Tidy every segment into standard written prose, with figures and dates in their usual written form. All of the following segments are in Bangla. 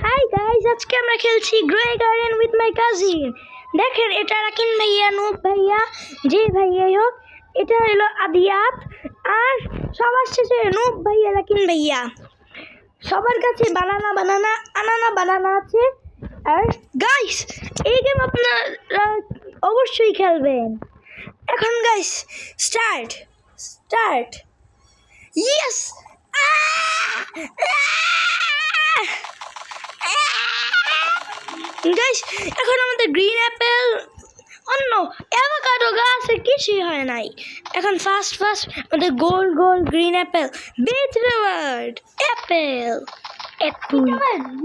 হাই গাইস, আজকে আমরা খেলছি grey garden with my cousin. দেখেন, এটা রাকিন ভাইয়া, নূপ ভাইয়া, যে ভাইয়াই হোক, এটা হলো আদিয়াত, আর সবার শেষে নূপ ভাইয়া, রাকিন ভাইয়া। সবার কাছে বানানা বানানা আনানা বানানা আছে। আর গাইস, এই গেম আপনারা অবশ্যই খেলবেন। এখন গাইস, স্টার্ট ইয়েস। গাইস, এখন আমাদের গ্রিন অ্যাপেল, অন্য অ্যাভোকাডো গাছে কিছুই হয় নাই। এখন ফার্স্ট আমাদের goal green apple, base reward apple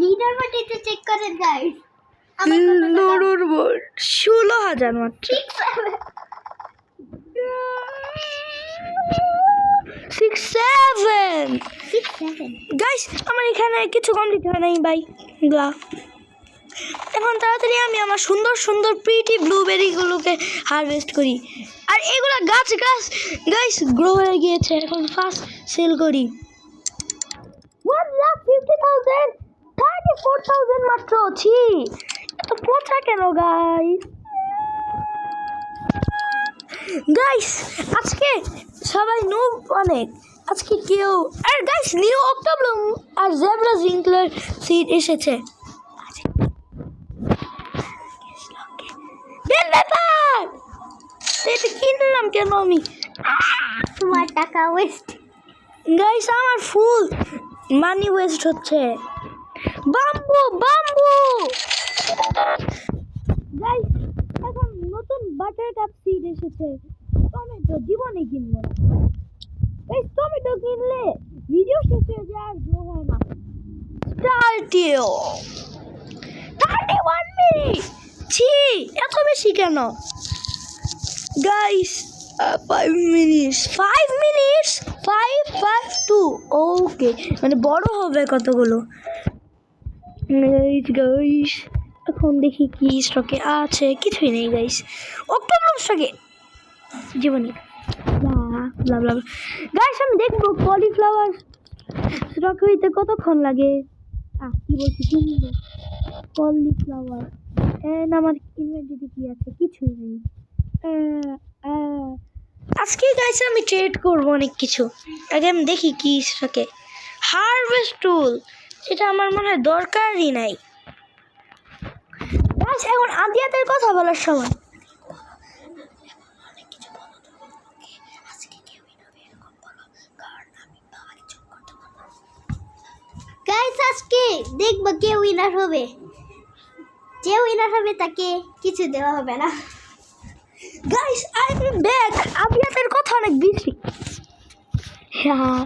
leader বোর্ডে চেক করেন গাইস। লোডর বোর্ড 16,000 মাত্র। 6-7 গাইস, আমার এখানে কিছু কমপ্লিট হয় নাই ভাই গ্লা। এখন তাড়াতাড়ি আমি আমার সুন্দর সুন্দর প্রিটি ব্লুবেরিগুলোকে হারভেস্ট করি। আর এগুলো গাছ গাইস গ্রো হয়ে গিয়েছে। এখন ফার্স্ট সেল করি। 1,50,000, 34,000 মাত্র। ছি, এত পচা কেন গাইস? আজকে সবাই নুব অনেক। আজকে কেউ আর গাইস নিউ অক্টোব্লুম আর জেব্রা জিঙ্কলার সিড এসেছে। এটা কিনলাম কেন আমি? তোমার টাকা ওয়েস্ট গাইস, আমার ফুল মানি ওয়েস্ট হচ্ছে। বাম্বু গাইস, এখন নতুন বাটারকাপ সিড এসেছে। টমেটো জীবনে কিনবো না গাইস। টমেটো কিনলে ভিডিও শেষ হয়ে যায় আর গ্রো হয় না। স্টার্টিও 31 মিনিট। ছি, এত বেশি কেন গাইস? 5 মিনিটস 5 ওকে, মানে বড় হবে কতগুলো। গাইস, এখন দেখি কি স্টকে আছে। কিছুই নেই গাইস, অক্টোবর স্টকে জীবনী গাইস। আমি দেখবো কলিফ্লাওয়ার স্টক হইতে কতক্ষণ লাগে। কি বলছি, কিনবো কলিফ্লাওয়ার। আমার ইনভেন্টরিতে কি আছে? কিছুই নেই। আজকে গাইস আমি ট্রেড করবো অনেক কিছু। আগে আমি দেখি কি স্টকে। হারভেস্ট টুল, যেটা আমার মনে হয় দরকারই নাই। গাইস, এখন আদিয়াতের কথা বলার সময়। গাইস, আজকে দেখব কে উইনার হবে। যে উইনার হবে তাকে কিছু দেওয়া হবে না। Guys, I am back. আদিয়াতের কথা অনেক বেশি। হ্যাঁ,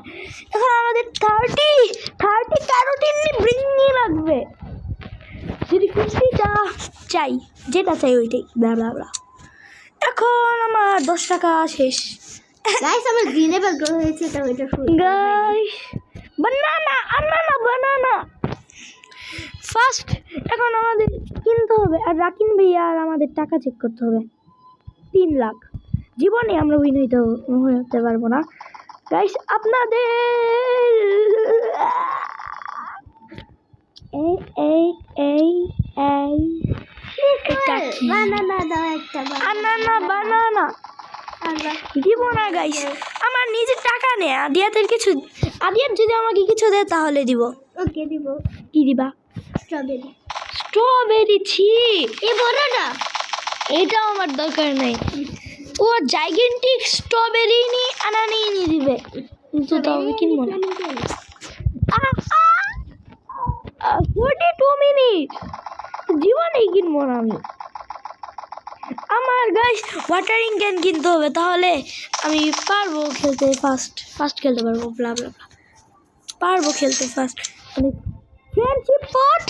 এখন আমাদের 30 ক্যারোটিন ব্রিঙ্গি লাগবে। যদি 50টা চাই, যেটা চাই ওইটাই ব্লা। এখন আমার 10 টাকা শেষ। গাইস, আমার গ্রিন অ্যাপেল গ্রো হয়েছে, তো এটা ফুল। গাইস, বানানা ফার্স্ট এখন আমাদের কিনতে হবে। আর রাকিন ভাইয়া আর আমাদের টাকা চেক করতে হবে। 3 লাখ। জীবনে আমরা উইন হতে পারবো না গাইস। আপনাদের বানানা দাও একটা। বানানা দিব না গাইস, আমার নিজের টাকা নেই। আদিয়াত যদি আমাকে কিছু দেয় তাহলে দিব। ওকে, দিব। কি দিবা? স্ট্রবেরি। ছি, এ বড় না, এটাও আমার দরকার নেই। ও জাইগেন্টিক স্ট্রবেরি নিয়ে দিবে, কিন্তু তাও আমি কিনবো না। 42 মিনিট, জীবনেই কিনবো না আমি। আমার গাইস ওয়াটারিং ক্যান কিনতে হবে, তাহলে আমি পারবো খেলতে। ফার্স্ট খেলতে পারবো। ব্লা পারবো খেলতে ফার্স্ট। মানে ফ্রেন্ডশিপ পট।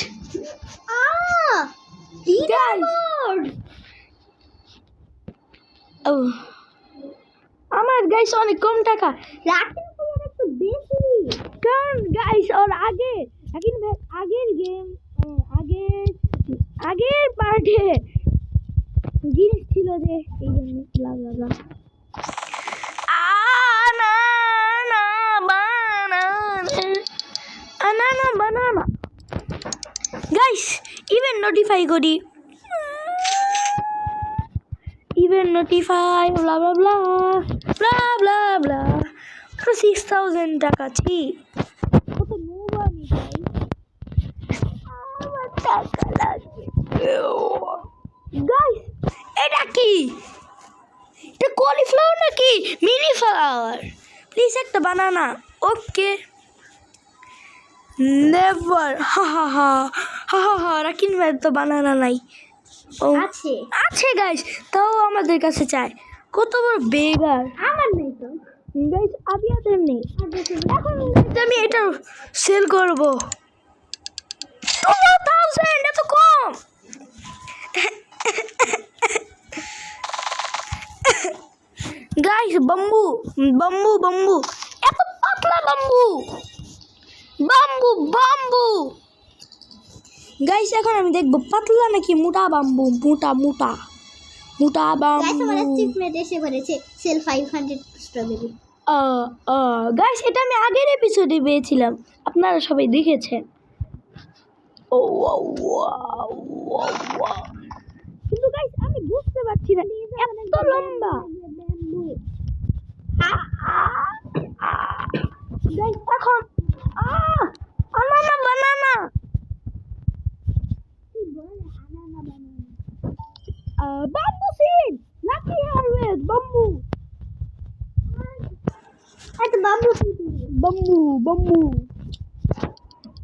আমার গাইস অনেক কম টাকা। রাকিন ভাইয়ের একটু বেশি। কারণ গাইস ওর আগের পার্টে জিনিস ছিল যে এই জন্য ব্লা। বানানা গাইস ইভেন্ট নোটিফাই করি, ইভেন্ট নোটিফাই ব্লা ব্লা ব্লা ব্লা ব্লা ব্লা। 6000 টাকা ছি, কত নোব আমি ভাই, আমার টাকা লাগবে। গাইস এটা কি, এটা কলিফ্লাওয়ার নাকি মিনি ফ্লাওয়ার? প্লিজ একটা বানানা। ওকে নেভার, হা হা হা হা হা হা। রাকিন ভাই তো বানানা নাই। ও আছে আছে গাইস, তাও আমাদের কাছে চায়, কত বড় বেগার। আমার নেই তো। গাইস আদিয়াদের নেই। এখন আমি এটা সেল করব 2000, এত কম। গাইস বাম্বু বাম্বু বাম্বু, এত পাতলা বাম্বু, বাম্বু বাম্বু। গাইস এখন আমি দেখবো পাতলা নাকি মোটা বাম্বু, মোটা মোটা মোটা গাইস আমার বাম্বু। অ্যাচিভমেন্ট এসে পড়েছে, সেল 500 স্ট্রবেরি। গাইস এটা আমি আগের এপিসোডে পেয়েছিলাম, আপনারা সবাই দেখেছেন। ও ওয়াও ওয়াও ওয়াও, কিন্তু গাইস আমি বুঝতে পারছি না এত লম্বা। গাইস এখন banana bamboo seed, lucky harvest bamboo, আচ্ছা বাবু বাম্বু বাম্বু।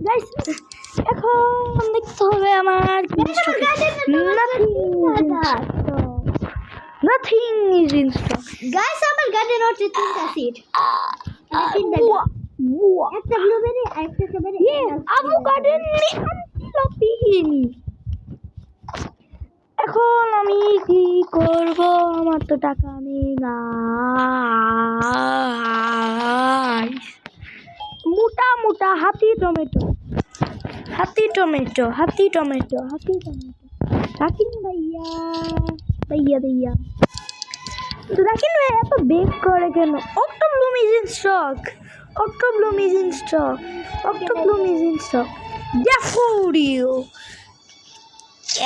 গাইস এখন দেখতে হবে আমার nothing is in stock. Guys আমার গার্ডেন হচ্ছে 3টা সিড, একটা ব্লুবেরি আর একটা স্ট্রবেরি। আবু গার্ডেন নি। এখন আমি কি করব, আমার তো টাকা নেই। না মোটা মোটা হাতি টমেটো, হাতি টমেটো, হাতি টমেটো, হাতি টমেটো। রাকিন ভাইয়া ভাইয়া ভাইয়া, রাকিন ভাই এত বেক করে কেন? Octobloom is in stock, Octobloom is in stock, Octobloom is in stock. Daffodil,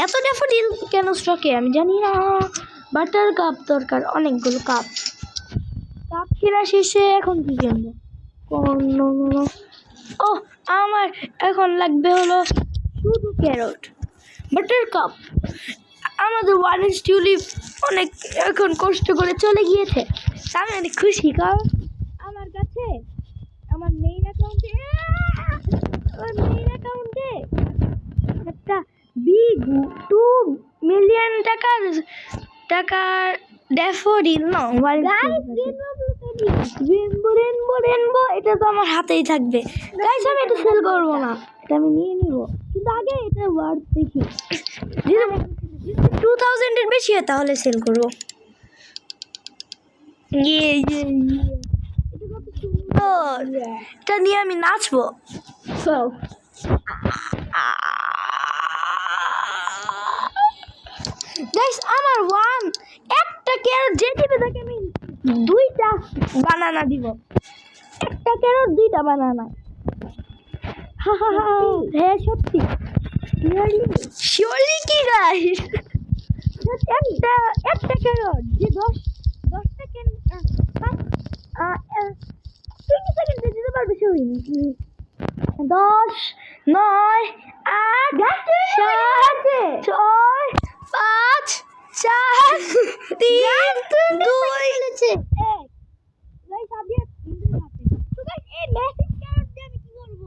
এত ড্যাফোডিল কেন স্টকে আমি জানি না। বাটার কাপ দরকার, অনেকগুলো কাপ। কাপ কেনা শেষে এখন কি কিনবো? ও আমার এখন লাগবে হলো শুধু ক্যারট। বাটার কাপ, আমাদের ওয়ারেন্স টিউলিপ অনেক এখন কষ্ট করে চলে গিয়েছে, আমি অনেক খুশি। কারণ আমার কাছে আমার মেইন অ্যাকাউন্টে একটা বিগ 2 মিলিয়ন টাকার ড্যাফোডিল রেনবো রেনবো রেনবো, এটা তো আমার হাতেই থাকবে। গাইস আমি এটা সেল করবো না, এটা আমি নিয়ে নিব, কিন্তু আগে এটা ওয়ার্ড দেখি। 2000 এর বেশি হয় তাহলে সেল করবো। এটা কত সুন্দর, এটা নিয়ে আমি নাচবো। গাইস আমার একটা ক্যারট যে দিবে তাকে আমি 2টা বানানা দিব, একটা ক্যারট 2টা বানানা। হ্যাঁ সত্যি, শিওরলি কি গাইস, একটা ক্যারট যে 10 সেকেন্ড 20 সেকেন্ডে দিতে পারবে সবাই। 10 9 8 7 6 5 4 3 2 1। গাইস আগে তো গাইস এই ম্যাজিক ক্যারট দিয়ে আমি কি করব?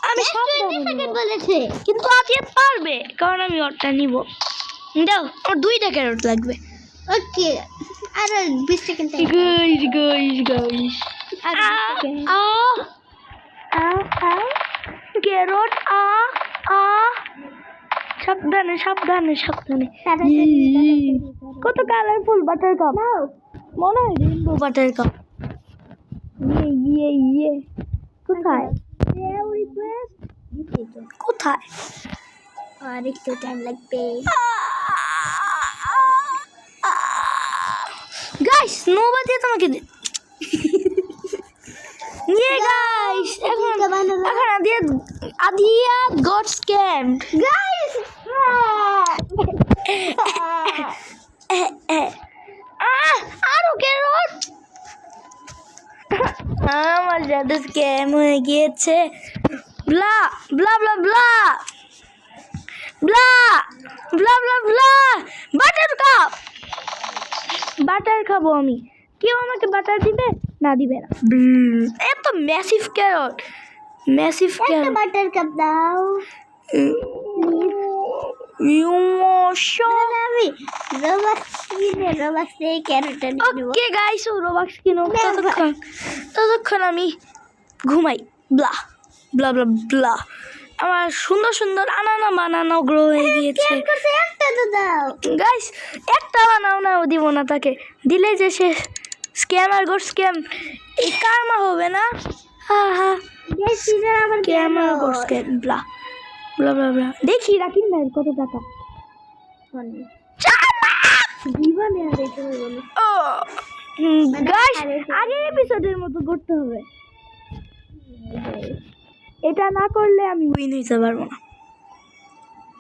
আমি সাবধানে বলেছে কিন্তু আজকে পারবে, কারণ আমি ওটা নিব। দাও, আমার 2টা ক্যারট লাগবে। ওকে আর 20 সেকেন্ড গাইস আর 20 সেকেন্ড। ক্যারট সাবধানে সাবধানে সাবধানে। কত কালারফুল বাটার কাপ, মনে হয় রেইনবো বাটার কাপ। ইয়ে কোথায় কোথায়? আর একটু টাইম লাগবে। গাইস নোবা দিয়ে তোমাকে ইয়ে গাইস এখন Adiyat got scammed. Guys! আরো ক্যারট আমার সাথে স্ক্যাম হয়ে গিয়েছে ব্লা ব্লা ব্লা ব্লা ব্লা ব্লা ব্লা ব্লা বাটার খাবো আমি কেউ আমাকে বাটার দিবে না দিবে না এত ম্যাসিভ ক্যারট একটা বাটার কাপ দাও। আমি রোবাক্স দিয়ে ক্যারেটটা নিয়ে নেব। ওকে গাইস ও রোবাক্স কিনো ততক্ষণ আমি ঘুমাই ব্লা ব্লা ব্লা ব্লা আমার সুন্দর সুন্দর আনানা বানানো গ্রো হয়ে গিয়েছে একটা তো দাও গাইস একটা বানাও না ও দিব না তাকে দিলে যে সে স্ক্যামার গো স্ক্যাম এই কারমা হবে না হা হা আমার স্ক্যামার গো স্ক্যাম ব্লা ব্লা ব্লা ব্লা দেখি রাখিন ভাই কত টাকা জীবনে আর এটা বলো গাইস আগের এপিসোডের মতো করতে হবে এটা না করলে আমি উইন হইতে পারবো না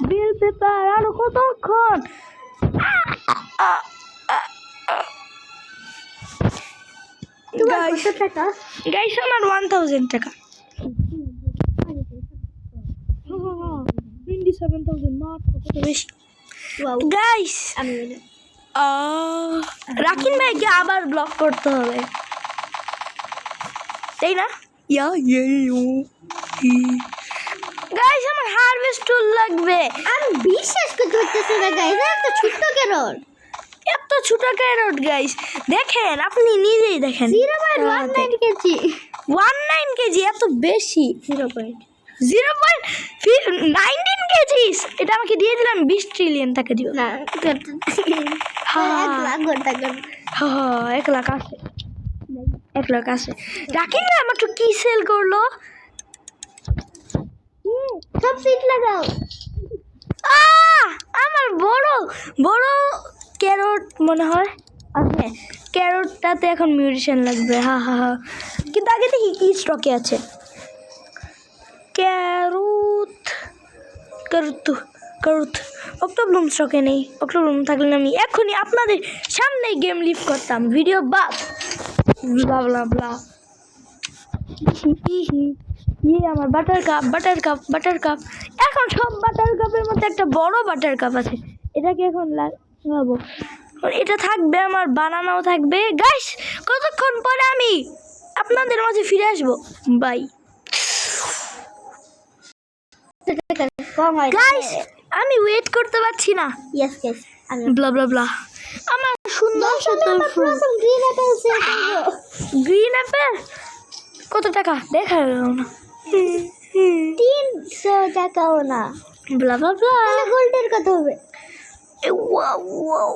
বিল পেপার আরো কতক্ষণ কত টাকা গাইস আমার 1000 টাকা 27,000 মাত্র কত বেশি গাইস আমি রাকিন ভাইকে আবার ব্লক করতে হবে তাই না গাইস আমার হারভেস্ট টুল লাগবে আমি বিশ্বাস করতে পারতেছি না গাইস এত ছোট্ট ক্যারট এত ছোট ক্যারট গাইস দেখেন আপনি নিজেই দেখেন 0.19 কেজি 19 কেজি এত বেশি 0.19 কেজি এটা আমাকে দিয়ে দিলাম 20 ট্রিলিয়ন টাকা দিও না হ্যাঁ। 1 লাখ টাকা হ্যাঁ 1 লাখ আছে 1 লাখ আছে রাকিন ভাই আমার তো কি সেল করলো সব সিট লাগাও আমার বড় বড় ক্যারট মনে হয় আছে ক্যারটটাতে এখন মিউটেশন লাগবে হা হা হা কিন্তু আগে দেখি কি স্টকে আছে ক্যারট ক্যারট ক্যারট অক্টোব্লুম স্টকে নেই অক্টোব্লুম থাকলে আমি এখনই আপনাদের সামনে গেম লিভ করতাম ভিডিও বাদ ব্লা ব্লা ব্লা আমার বাটার কাপ এখন সব বাটার কাপের মধ্যে একটা বড় বাটার কাপ আছে এটাকে এখন লাগাবো এটা থাকবে আমার বানানাও থাকবে গাইস কতক্ষণ পরে আমি আপনাদের মাঝে ফিরে আসবো বাই কম হয় গাইস আমি ওয়েট করতে পারছি না ইয়েস গাইস আমি ব্লা ব্লা ব্লা আমার সুন্দর সুন্দর ফ্রুট গ্রিন অ্যাপেল সেল করব গ্রিন অ্যাপেল কত টাকা দেখা গেল না 300 টাকাও না ব্লা ব্লা ব্লা তাহলে গোল্ডের কত হবে ওয়াও ওয়াও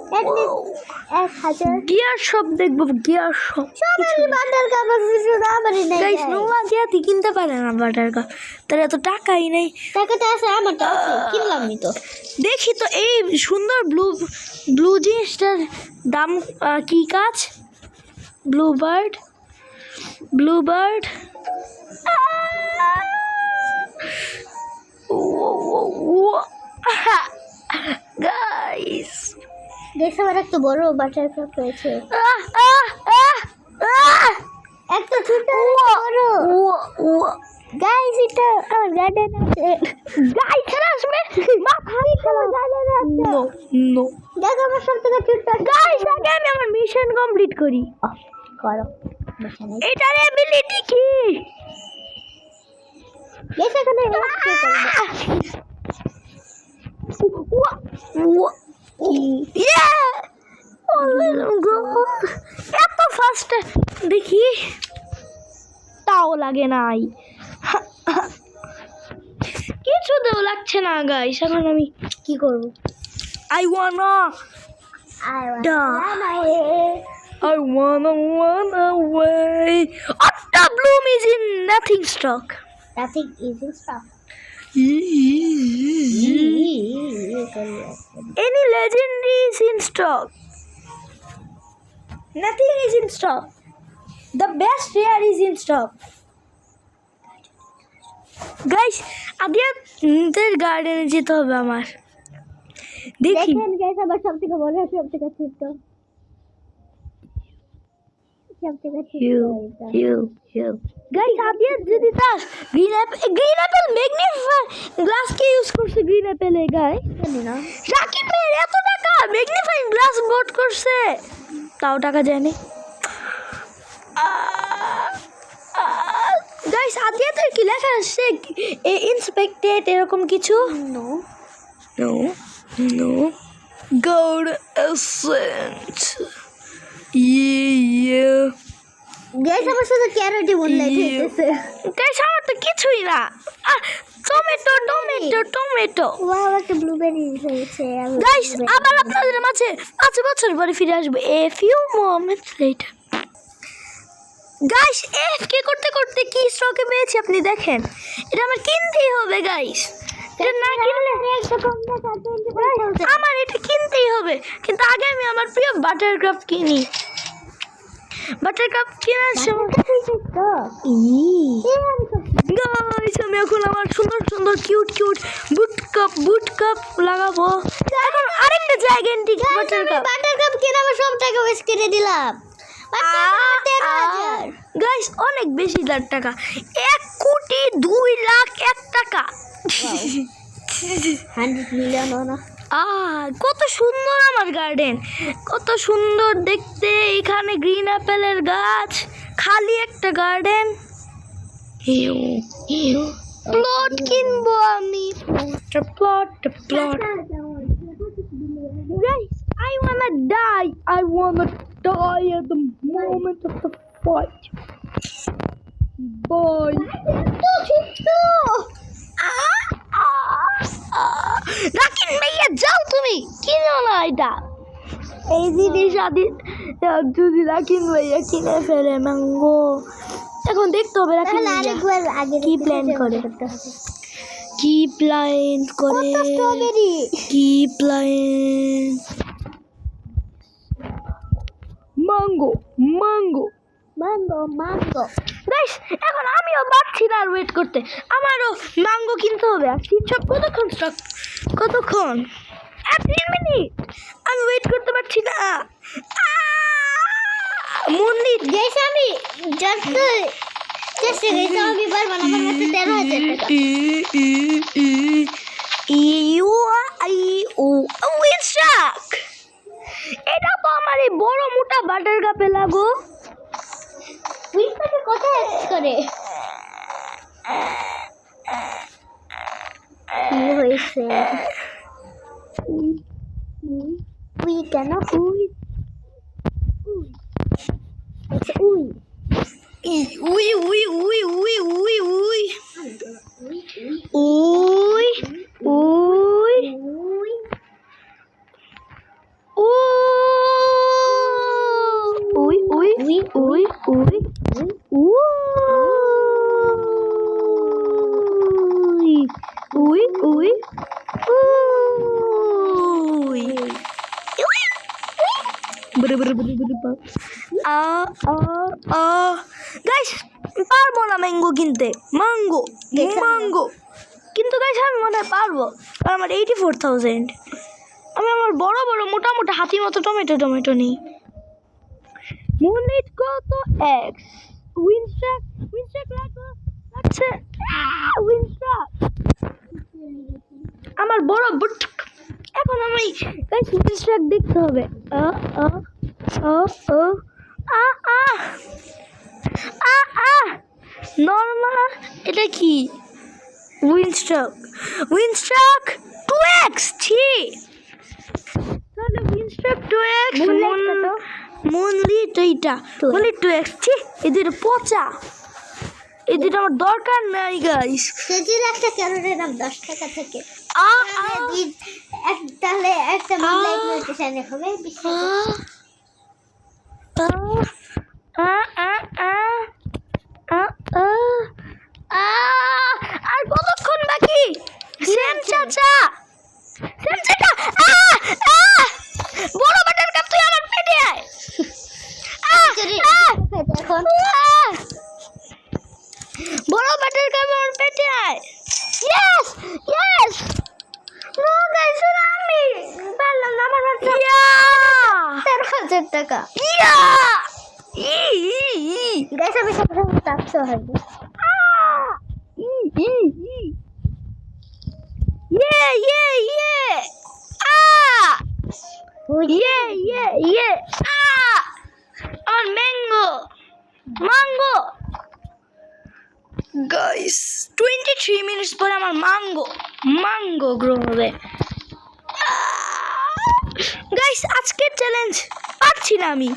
1000 গিয়ার শপ দেখবো গিয়ার শপ সবারই বাটার কাপ আছে শুধু আমারই নেই গাইস নোয়া জিয়াতি কিনতে পারে না বাটার কাপ তার এত টাকাই নেই টাকাটা আছে আমারটা আছে কিনলাম নি তো দেখি তো এই সুন্দর ব্লু জিনিসটার দাম কি কাজ ব্লু বার্ড গাইস দেখো আমার একটা বড় বাটার কাপ রয়েছে একটা ছোট বড় গাইস এটা আমার গার্ডেন আছে গাইস খেলা আসবে মাথা খেলা গার্ডেন আছে নো দেখো আমার সবথেকে ছোট গাইস আগে আমি আমার মিশন কমপ্লিট করি করো এটার এবিলিটি কি দেখো এখানে এত ফাস্ট দেখি তাও লাগে নাই কিছুতেও লাগছে না গাইস এখন আমি কি করব I wanna run away. Octobloom is in nothing stock. nothing is in stock Any legendary is in stock. Nothing is in stock. The best rare is in stock. Guys, আদিয়াতের গার্ডেনে যেতে হবে আমার। দেখি দেখেন গাইস আবার সব থেকে বড় সব থেকে ছোট গাইস আদিয়াত যদি তার গ্রিন অ্যাপেল ম্যাগনিফাই গ্লাস কে ইউজ করছে গ্রিন অ্যাপেলে গাই জানি না রাকিব ভাই এত টাকা ম্যাগনিফাইং গ্লাস বোর্ড করছে তাও টাকা যায়নি গাইস আদিয়াতের কি লেখা আছে ইন্সপেক্টেড এরকম কিছু no No, no. Gold Ascent. Yeah. Guys আমার শুধু ক্যারোটই মনে হইতেছে Guys, আমার তো কিছুই না টমেটো টমেটো টমেটো ওয়াও একটা ব্লুবেরি হয়েছে গাইস আবার আপনাদের মাঝে 5 বছর পরে ফিরে আসবে a few moments later guys এফকে করতে করতে কি স্টকে পেয়েছি আপনি দেখেন এটা আমার কিনতেই হবে গাইস এটা না কিনলে একটা কম টাকা 25,000 আমার এটা কিনতেই হবে কিন্তু আগে আমি আমার প্রিয় বাটারক্রাফট কিনি বাটারক্রাফট কেনার সময় গাইস আমি এখন আমার সুন্দর সুন্দর কিউট কিউট বুট কাপ লাগাবো এখন আরেকটা জায়গা এন্টিক বাটারকাপ বাটারকাপ কিনে আমার সব টাকা ওয়েস্ট করে দিলাম গাইস অনেক বেশি টাকা 1,02,00,000 টাকা 100 মিলিয়ন না কত সুন্দর আমার গার্ডেন কত সুন্দর দেখতে এখানে গ্রিন অ্যাপেলের গাছ খালি একটা গার্ডেন প্লট কিনবো আমি plot Guys, I wanna die at the moment of the fight boy Rakin ভাইয়া যাও তুমি কিনো না এটা এই জিনিস যদি রাকিন ভাইয়া কিনে ফেলে ম্যাঙ্গো এখন দেখতে হবে রাকিন ভাইয়া কি প্ল্যান করে স্ট্রবেরি কি প্ল্যান ম্যাঙ্গো গাইস এখন আমিও পারছি না আর ওয়েট করতে আমারও ম্যাঙ্গো কিনতে হবে আর সব কতক্ষণ 1 মিনিট আমি ওয়েট করতে পারছি না মন্দির গাইস আমি জাস্ট গাইস আমি পারবো না আমার কাছে 13,000 টাকা এটা তো আমার এই বড় মোটা বাটার কাপে লাগো উইটাকে কত এক্স করে কি হয়েছে we can we we we we we we we we we guys পারবো না ম্যাঙ্গো কিনতে ম্যাঙ্গো কিন্তু গাইস আমি মনে হয় পারবো আমার 84,000 আমি আমার বড় বড় মোটা মোটা হাতি মতো টমেটো নেই মুনিট কত এক্স উইনস্ট্রাক লাগছে উইনস্ট্রাক আমার বড় বুট এখন আমি গাইস উইনস্ট্রাক দেখতে হবে নরমাল এটা কি উইনস্ট্রাক 2x ছি তাহলে উইনস্ট্রাক 2x মুনলিট এইটা মুনলিট 2x ছি এদের পচা এদের আমার দরকার নাই গাইস কেজির একটা ক্যারোটের দাম 10 টাকা থেকে তাহলে একটা মিডলাইট নোটিফিকেশন হবে 20 টাকা আর কতক্ষণ বাকি সেম চাচা বড় বাটার কাপ তুই আমার পেটে আয় বড় বাটার কাপ আমার পেটে আয় টাকা ইয়া গাইস আমি সাথে সাথে টাপসও হারবো আমার ম্যাঙ্গো গাইস 23 মিনিটস পরে আমার ম্যাঙ্গো গ্রো হবে গাইস আজকের চ্যালেঞ্জ পারছি না আমি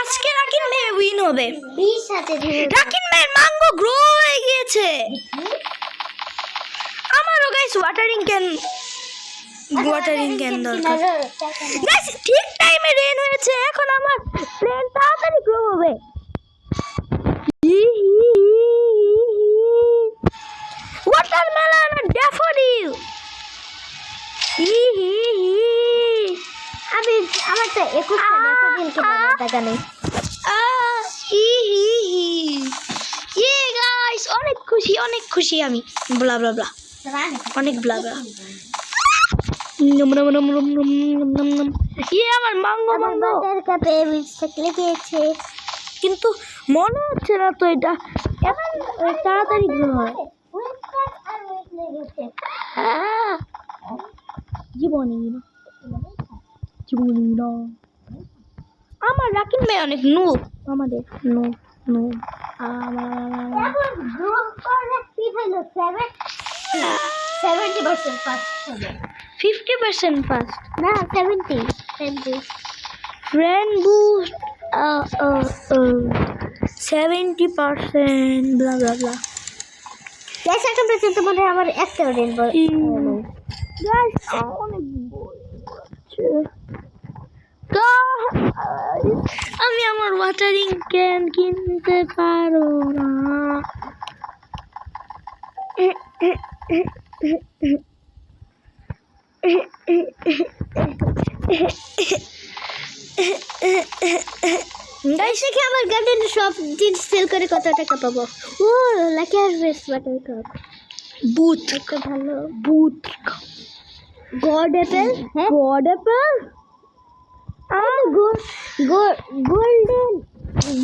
আজকে রাকিন ভাই উইন হবে 20 সাথে ধরে রাকিন ভাইয়ের ম্যাঙ্গো গ্রো হয়ে গিয়েছে আমারও গাইস ওয়াটারিং ক্যান দরকার গাইস ঠিক টাইমে রেন হয়েছে এখন আমার প্ল্যান তাড়াতাড়ি গ্রো হবে ওয়াটারমেলন আর ড্যাফোডিল আমি আমার তো 21 টাকা নেই গাইস অনেক খুশি আমি ব্লা ব্লা ব্লা অনেক ব্লা ব্লা আমার ম্যাঙ্গো কাপে লিখেছে কিন্তু মনে হচ্ছে না তো এটা এখন তাড়াতাড়ি গ্রো হয় জীবনী না আমার রাকিন ভাই অনেক নুব আমাদের নুব এখন গ্রো করে কি হলো 70% পাস হবে 50% ফাস্ট না 70 friend boost 70% blah blah blah guys এখন পর্যন্ত মনে হয় আমার একটা রেনবো guys অনেক আমি আমার ওয়াটারিং ক্যান কিনতে পারো না গাইস দেখি আমার গার্ডেনে সব জিনিস সেল করে কত টাকা পাবো ও lucky harvest water cup booth একটা ভালো booth god apple god apple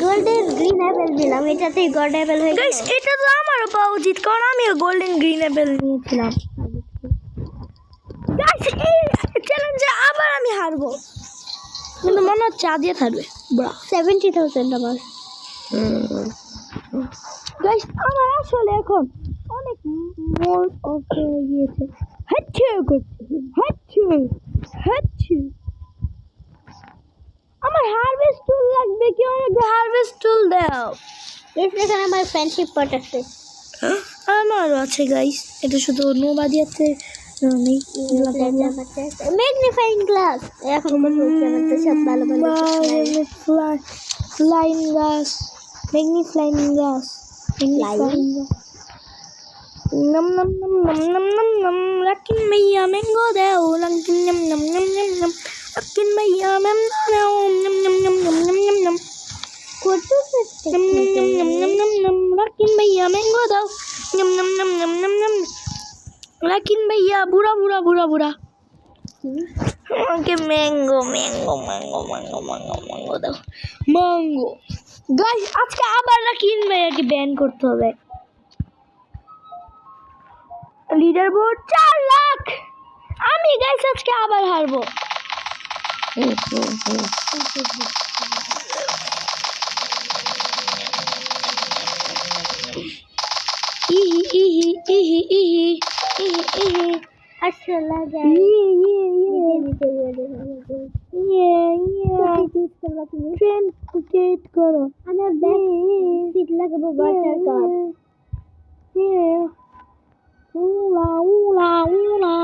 golden green apple দিলাম এটাতে গড অ্যাপেল হয়ে গাইস এটা তো আমারও পাওয়া উচিত কারণ আমিও গোল্ডেন গ্রিন অ্যাপেল নিয়েছিলাম গাইস এই চ্যালেঞ্জে আবার আমি হারবো কিন্তু মনে হচ্ছে আদিয়া থাকবে বড় 70,000 আমার গাইস আমার আসলে এখন অনেক মোর অফ হয়ে গিয়েছে হাচ্ছু আমার হারভেস্ট টুল লাগবে কি আমাকে হারভেস্ট টুল দাও এখানে আমার ফ্রেন্ডশিপ পট আছে আমারও আছে গাইস এটা শুধু নোবাদিয়াতে নেই ম্যাগনিফাইং গ্লাস এখন বলছি আমার তো সব ভালো ফ্লাইং গ্লাস ম্যাগনিফাইং গ্লাস नम नम नम नम नम नम नम राकिन मैया मैंगो दाओ राकिन नम नम नम नम नम राकिन मैया मैंगो दाओ नम नम नम नम नम नम नम नम नम नम नम नम नम राकिन मैया मैंगो दाओ नम नम नम नम नम नम राकिन मैया बुरा बुरा बुरा बुरा okay mango mango mango mango mango mango दाओ मैंगो गाइस आज का आबार राकिन मैया के बैन करते হবে লিডার বোর্ড 4 লাখ আমি গাইস আজকে আবার হারবো আসলে ট্রেন টিকেট করো আমার ব্যাগ সিট লাগাবো water cup Ula, ula, ula,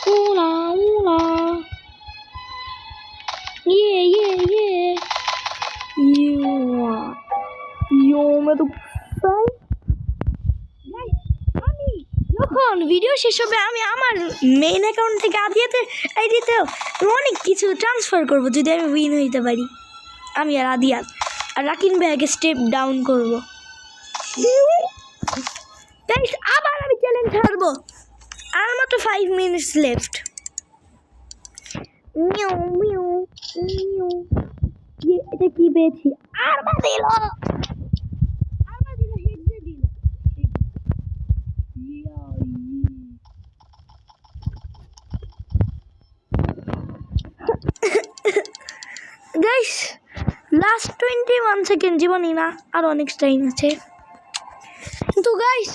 ula, ula. Yeah. मैं तो আমি যখন ভিডিও শেষ হবে আমি আমার মেইন অ্যাকাউন্ট থেকে আইডিতে অনেক কিছু ট্রান্সফার করব যদি আমি উইন হইতে পারি আমি আর আদিয়াত আর রাকিন ভাইকে স্টেপ ডাউন করব গাইস আবার আমি চ্যালেঞ্জ হারবো আর মাত্র 5 মিনিটস লেফট মিউ মিউ এটা কি পেয়েছি? আরমা দিল হেড দিল। গাইস লাস্ট 21 সেকেন্ড জীবনই না, আর অনেক টাইম আছে। কিন্তু গাইস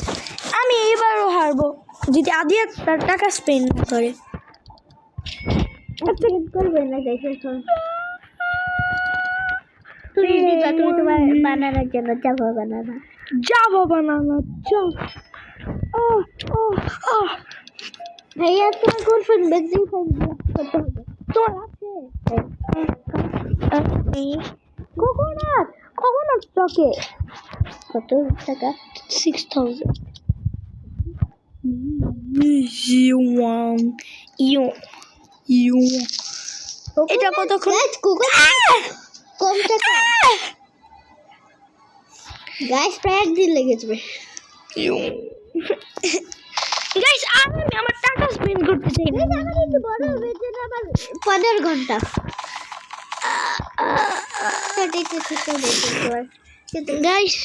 আমি এবারও হারবো যদি আদিয়া তার টাকা স্পেন্ড না করে। করবে না দেখে তুমি তোমার বানানোর জন্য যাবো বানানা ভাইয়া তোমার কোন ফোন ব্যাটারি করতে হবে তোর আছে কোকোনাট স্টকে কত টাকা 6000। এটা কতক্ষণ? কম টাকা গাইস প্রায় একদিন লেগে যাবে গাইস আমি আমার টাকা স্পেন্ড করতে চাই না। আমার একটু বড় হবে যেন আবার 15 ঘন্টা গাইস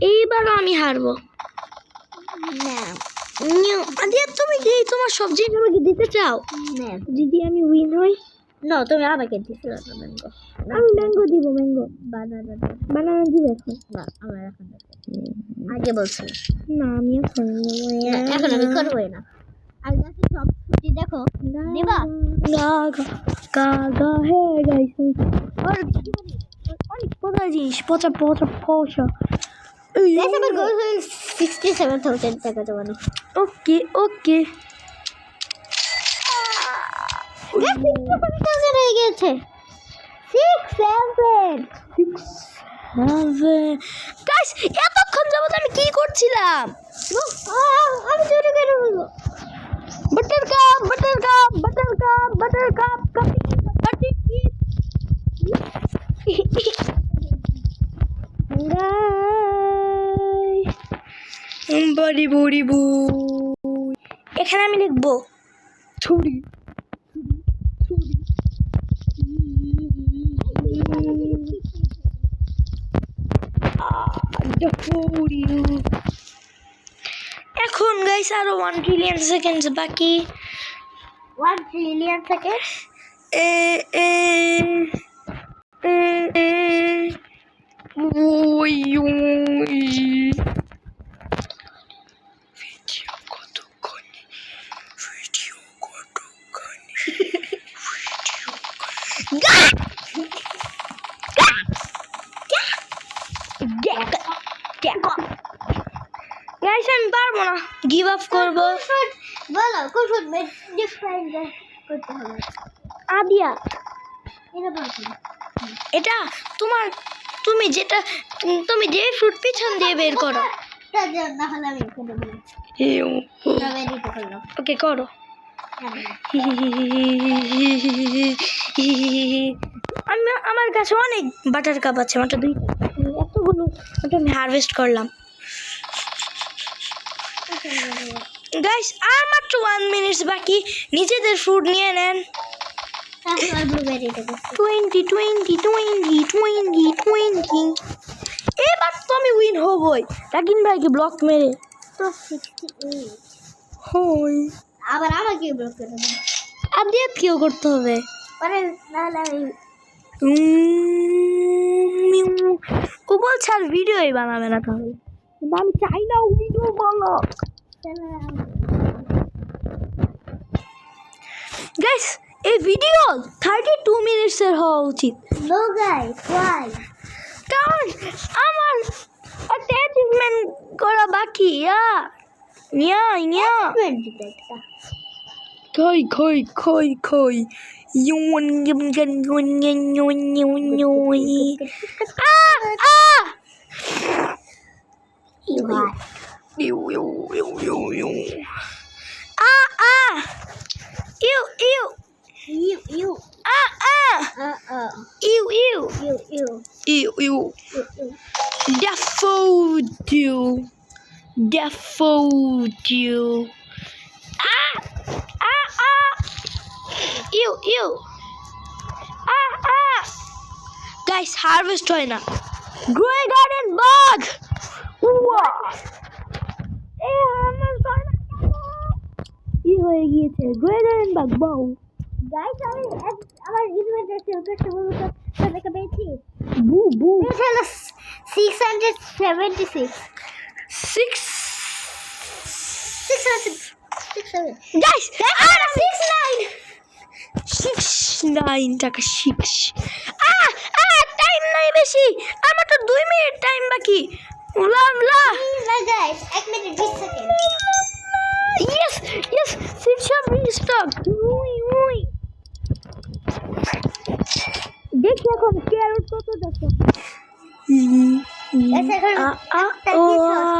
এইবারও আমি হারবো না আদিয়া তুমি কি তোমার সবজি আমাকে দিতে চাও? না যদি আমি উইন হই না তুমি আমাকে দিছিলে না ম্যাঙ্গো আমি ম্যাঙ্গো দিব। ম্যাঙ্গো বানানা দিব এখন না আমার এখন আগে বলছি না আমি এখন এখন আমি করবোই না আর গাছে সব সবজি দেখো দিবা গা হে গাইস আর অনেক পচা জিনিস পচা গাইস আমার গোল হয়ে 67,000 টাকা জমানো ওকে গাইস 67,000 হয়ে গেছে 67 গাইস এতক্ষণ যাবত আমি কি করছিলাম? আমি চুরি করে বলবো বাটার কাপ বড়ি এখানে আমি লিখবো ছুরি এখন গাইস আরো 1 ট্রিলিয়ন সেকেন্ডস বাকি 1 ট্রিলিয়ন সেকেন্ড গাইস আমি পারবো না, গিভ আপ করবো। বলো কোন ফুড ডিফাইন করতে হবে আদিয়া এটা বলছি এটা তুমি যে ফ্রুট পিছন দিয়ে বের করো তার জন্য হলে আমি করে দেব তবে দিতে পারলো ওকে করো। আমার কাছে অনেক বাটার কাপ আছে, মাত্র 2 এতগুলো আমি হারভেস্ট করলাম। গাইস আর মাত্র 1 মিনিট বাকি, নিজেদের ফ্রুট নিয়ে নেন। তারপর ব্লুবেরিটা 20 এবার তো আমি উইন হবই, রাকিন ভাইকে ব্লক মেরে। তো 68 হই আবার আমাকে ব্লক করে দেব আপডেট কিও করতে হবে পরে নাহলে আমি ও বলছে আর ভিডিওই বানাবে না, তাহলে কিন্তু আমি চাই না ও ভিডিও বানাক। গাইস এই ভিডিও 32 মিনিটসের হওয়া উচিত। নো গাইস ওয়াই কারণ আমার একটা অ্যাচিভমেন্ট করা বাকি। নিয়া খই ইউন Daffodil. গাইস হারভেস্ট হয় না গ্রো গার্ডেন বাগ ওয়া এ হারভেস্ট হয় না কি হয়ে গিয়েছে গ্রো গার্ডেন বাগ বাউ গাইস আমি আমার ইনভেন্টরি সেল করতে বলবো তো টাকা পেয়েছি বু বু এটা হলো 676 667 গাইস আর 69 টাকা 6 টাইম নাই বেশি আমার তো 2 মিনিট টাইম বাকি লা না guys 1 minute 20 second yes system restock we দেখি এখন ক্যারট কত দেখো আচ্ছা এখন একটা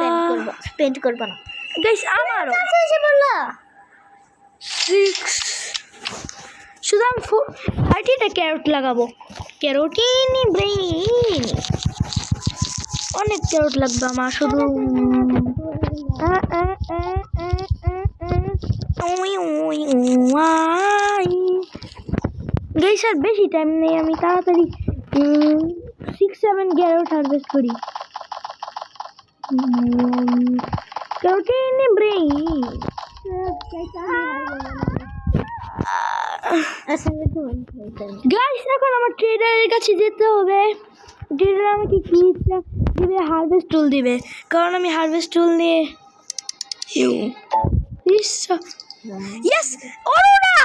কিছু স্পেন্ড করব না গাইস আমারও আচ্ছা এসে বললো 6 শুধু আমি 30টা ক্যারট লাগাবো ক্যারোটিনি ব্রেইন অনেক ক্যারট লাগবে আমার শুধু গাইস আর বেশি টাইম নেই আমি তাড়াতাড়ি 6-7 ক্যারট হারভেস্ট করি ক্যারোটিনি ব্রেইন গাইস এখন আমার ট্রেডারের কাছে যেতে হবে ট্রেডার আমাকে কি দিবে হারভেস্ট টুল দিবে কারণ আমি হারভেস্ট টুল নিয়ে ইয়েস অরোরা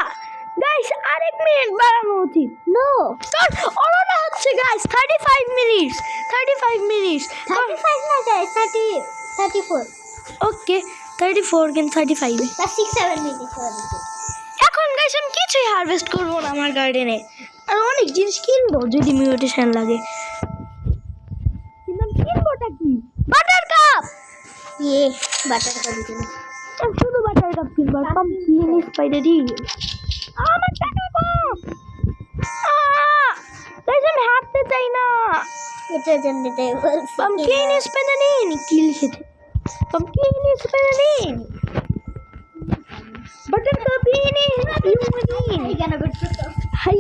গাইস আরেক মিনিট বাড়ানো উচিত নো কারণ অরোরা হচ্ছে গাইস 35 মিনিটস 35 না গাইস 34 ওকে 34 কিন্তু 35 তা 6-7 মিনিট করে দিতে এখন গাইস আমি কিছুই হারভেস্ট করবো না আমার গার্ডেনে আর অনেক জিনিস কিনবো যদি মিউটেশন লাগে কিন্তু আমি কিনবোটা কি বাটার কাপ বাটার কাপ দিতে আমি শুধু বাটার কাপ কিনবো পাম্পকিন স্পাইডারি আমার টাকা কম গাইস আমি হাঁটতে চাই না এটার জন্য তাই বলছি পাম্পকিন স্পাইডারি কি লিখেছে পাম্পকিন স্পাইডারি বাটার কাপ কেন বেটে হাই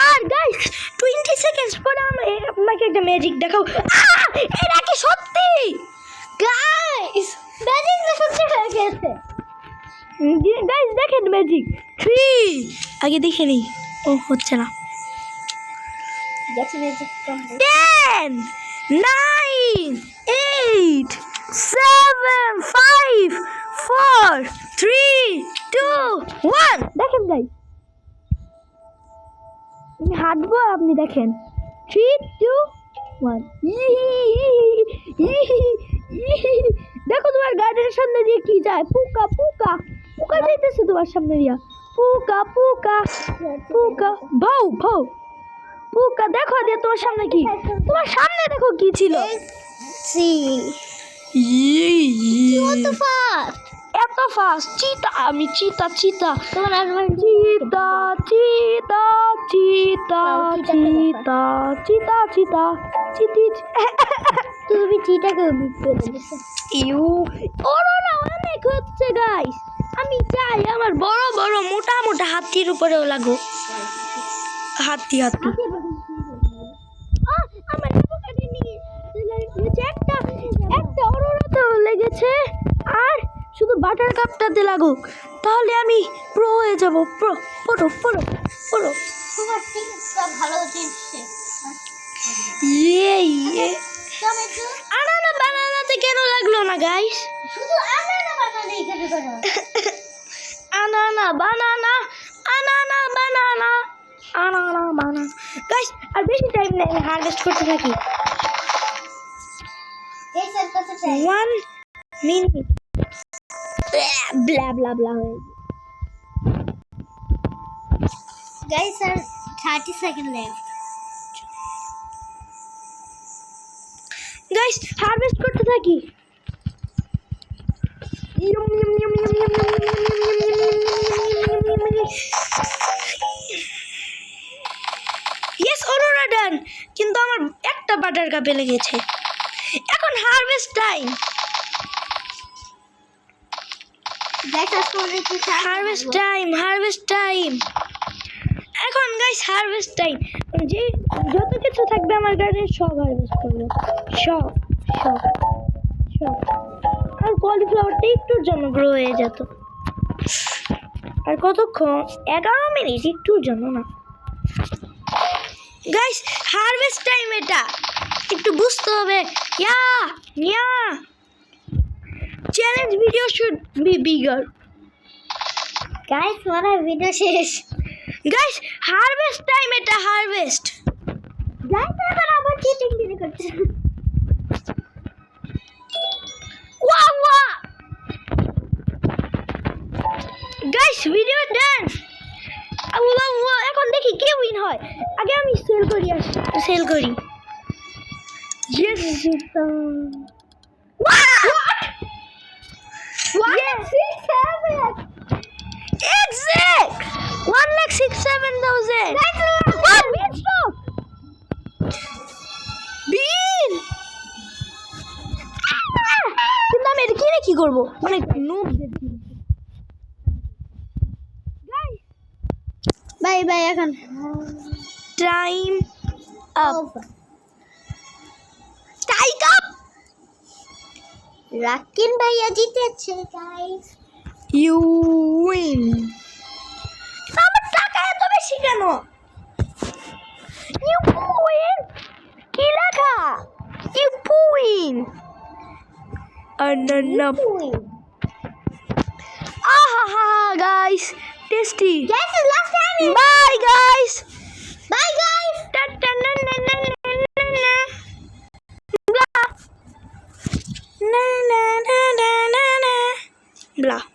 আর গাইস 20 সেকেন্ডস পরে আমি আপনাকে একটা ম্যাজিক দেখাবো এটা কি সত্যি গাইস ম্যাজিক না সত্যি হয়ে গেছে গাইস দেখেন ম্যাজিক 3 আগে দেখে নিই ও হচ্ছে না দেখি ম্যাজিক 10 9 8 7 5 4 3 2 1 দেখেন গাইস আমি হাঁটবো আর আপনি দেখেন 3 2 1 দেখো তোমার গার্ডেনের সামনে দিয়ে কি যায় পোকা যাইতেছে তোমার সামনে দিয়া পোকা ভাউ পোকা দেখো দিয়ে তোমার সামনে কি তোমার সামনে দেখো কি ছিল কত ফাস্ট এত ফাস্ট আমি চিতা তোমার আসবে চিতি তুমি চিটাকে বিট করে দিছো ওরা অনেক হচ্ছে গাইস আমি চাই আমার বড় বড় মোটা হাতির উপরেও লাগো হাতি আমার একটা অরোরা তো লেগেছে আর শুধু বাটার কাপটাতে লাগুক তাহলে আমি প্রো হয়ে যাব প্রো তোমার টিপসটা ভালো হচ্ছে ইয়ে তুমি তো আনানা বানানাতে কেন লাগলো না গাইস শুধু আনানা বানালে এখানে করো আনানা বানানা গাইস আর বেশি টাইম নেই আমি হারভেস্ট করতে থাকি এই স্যার কত চাই 1 মিনিট blah হয়ে guys sir 30 second left guys harvest করতে থাকি ইয়েস অরোরা ডান কিন্তু আমার একটা বাটার কাপে লেগেছে এখন হারভেস্ট টাইম গাইস আজকে অনেক কিছু হারভেস্ট টাইম এখন গাইস গাইস হারভেস্ট টাইম, যে যত কিছু থাকবে আমার গার্ডেন সব হারভেস্ট করবো, সব সব সব। আর কলিফ্লাওয়ারটা একটুর জন্য গ্রো হয়ে যেত। আর কতক্ষণ, 11 মিনিট, একটুর জন্য না গাইস। হারভেস্ট টাইম, এটা একটু বুঝতে হবে। Yeah challenge video should be bigger. Guys মানে ভিডিও শেষ। গাইস হারভেস্ট টাইম, এটা হারভেস্ট। গাইস এবার আবার চিটিং দিতে করছে। ওয়া গাইস ভিডিও ডান। এখন দেখি কে উইন হয়। আগে আমি সেল করি, সেল করি। ইয়েস exact 1,67,000 বিন। কিন্তু আমি এটা কিনে কি করবো, মানে নুব। বাই বাই এখন time up, time up. Rakin ভাইয়া জিতেছে গাইস। You win. আমার টাকা এত বেশি কেন? ইউ উইন, কি লেখা? You win. Aha guys, tasty. Guys last time. Bye guys, bye guys. blah.